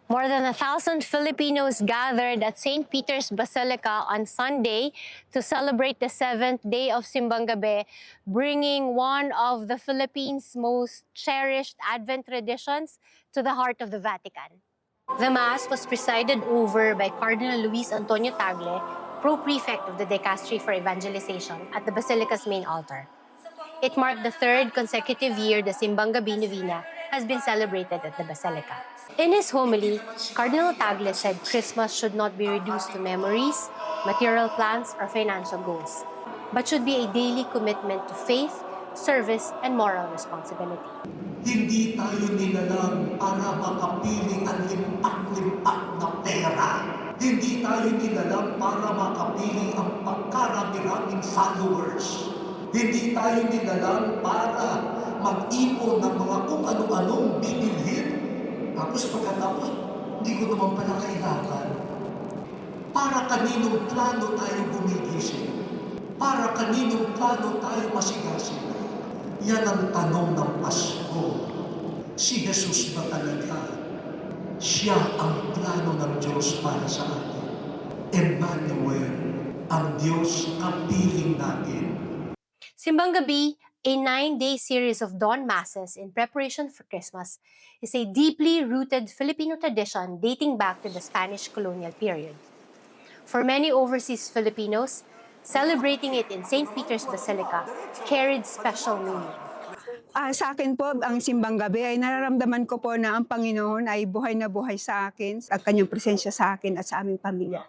More than 1,000 Filipinos gathered at St. Peter's Basilica on Sunday to celebrate the seventh day of Simbang Gabi, bringing one of the Philippines' most cherished Advent traditions to the heart of the Vatican. The Mass was presided over by Cardinal Luis Antonio Tagle, Pro-Prefect of the Dicastery for Evangelization, at the Basilica's main altar. It marked the third consecutive year the Simbang Gabi Novena has been celebrated at the Basilica. In his homily, Cardinal Tagle said Christmas should not be reduced to memories, material plans, or financial goals, but should be a daily commitment to faith, service, and moral responsibility. Hindi tayo nilalang para makapiling ang limpak-limpak na pera. Hindi tayo nilalang para makapiling ang pagkarami-raming followers. Hindi tayo nilalang para mag-ipon ng mga kung ano-anong bibilhin. Tapos pagkatapos, hindi ko naman pala kailangan. Para kaninong plano tayo gumigising? Para kaninong plano tayo masigasig? Yan ang tanong ng Pasko. Si Jesus ba talaga? Siya ang plano ng Diyos para sa atin. Emmanuel, ang Diyos kapiling natin. Simbang Gabi, a 9-day series of dawn masses in preparation for Christmas, is a deeply rooted Filipino tradition dating back to the Spanish colonial period. For many overseas Filipinos, celebrating it in St. Peter's Basilica carried special meaning. Sa akin po, ang Simbang Gabi ay nararamdaman ko po na ang Panginoon ay buhay na buhay sa akin, at kanyang presensya sa akin at sa aming pamilya.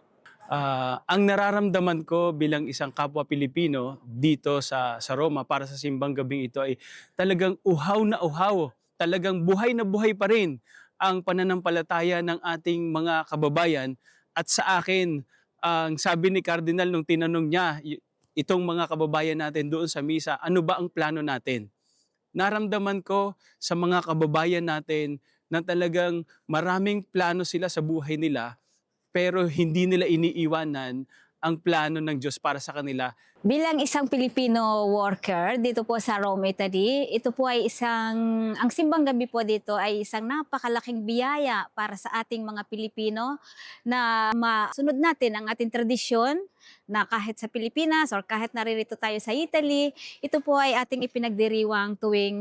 Ang nararamdaman ko bilang isang kapwa Pilipino dito sa Roma para sa Simbang Gabing ito ay talagang uhaw na uhaw, talagang buhay na buhay pa rin ang pananampalataya ng ating mga kababayan. At sa akin, ang sabi ni Cardinal nung tinanong niya itong mga kababayan natin doon sa misa, ano ba ang plano natin? Naramdaman ko sa mga kababayan natin na talagang maraming plano sila sa buhay nila, pero hindi nila iniiwanan ang plano ng Diyos para sa kanila. Bilang isang Filipino worker dito po sa Rome, Italy, ito po ay ang Simbang Gabi po dito ay isang napakalaking biyaya para sa ating mga Pilipino na masunod natin ang ating tradisyon na kahit sa Pilipinas or kahit naririto tayo sa Italy, ito po ay ating ipinagdiriwang tuwing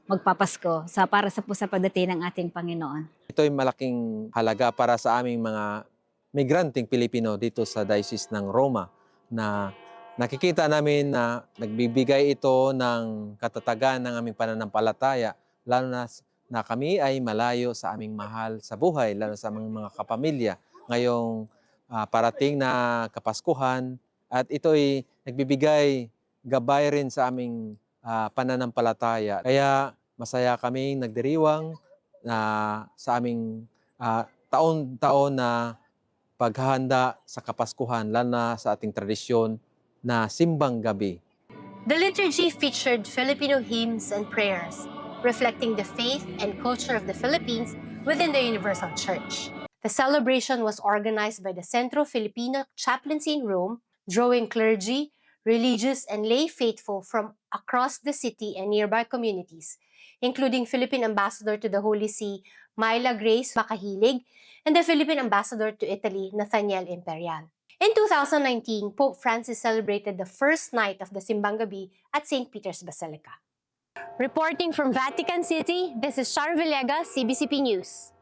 magpapasko para sa pagdating ng ating Panginoon. Ito ay malaking halaga para sa aming mga migranteng Pilipino dito sa Diocese ng Roma na nakikita namin na nagbibigay ito ng katatagan ng aming pananampalataya, lalo na kami ay malayo sa aming mahal sa buhay, lalo sa aming mga kapamilya ngayong parating na Kapaskuhan, at ito ay nagbibigay gabay rin sa aming pananampalataya. Kaya masaya kaming nagdiriwang sa aming taon-taon na paghahanda sa Kapaskuhan, lalo na sa ating tradisyon na Simbang Gabi. The liturgy featured Filipino hymns and prayers, reflecting the faith and culture of the Philippines within the Universal Church. The celebration was organized by the Centro Filipino Chaplaincy in Rome, drawing clergy, religious, and lay faithful from across the city and nearby communities, including Philippine Ambassador to the Holy See, Myla Grace Macahilig, and the Philippine Ambassador to Italy, Nathaniel Imperial. In 2019, Pope Francis celebrated the first night of the Simbang Gabi at St. Peter's Basilica. Reporting from Vatican City, this is Char Villegas, CBCP News.